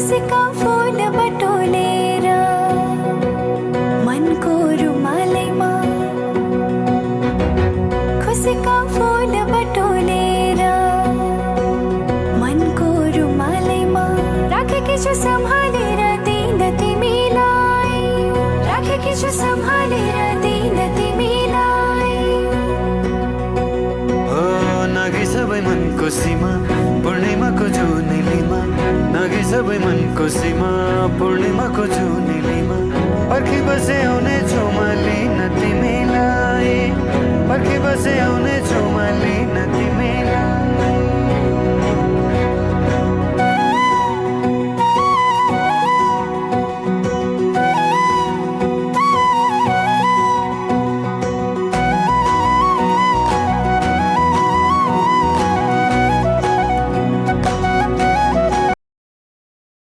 खुसीका फूल बटोलेर मनको रुमालैमा खुसीका फूल बटोलेर मनको रुमालैमा राखेकी छु सम्हालेर दिन तिमीलाई राखेकी छु सम्हालेर दिन तिमीलाई हो नाघे सबै मनको सीमा पूर्णिमाको जुनेलीमा नाघे सबै मनको सीमा पूर्णिमाको जुनेलीमा